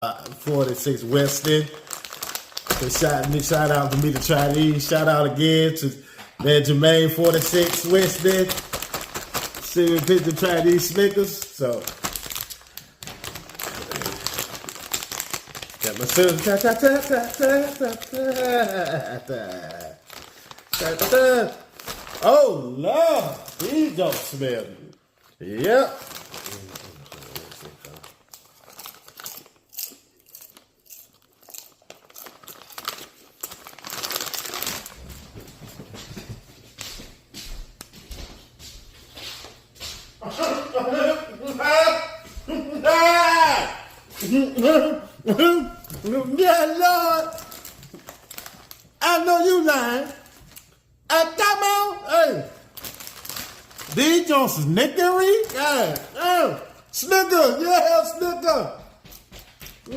46 Weston. Shout out to me to try these. Shout out again to man Jermaine 46 Weston. See me pick to try these Snickers. So got my son. Oh Lord, these don't smell good. Yep. Yeah, Lord. I know you lying. Come on. Hey. These Johnson Snickery? Yeah. Snicker. Yeah, Snicker.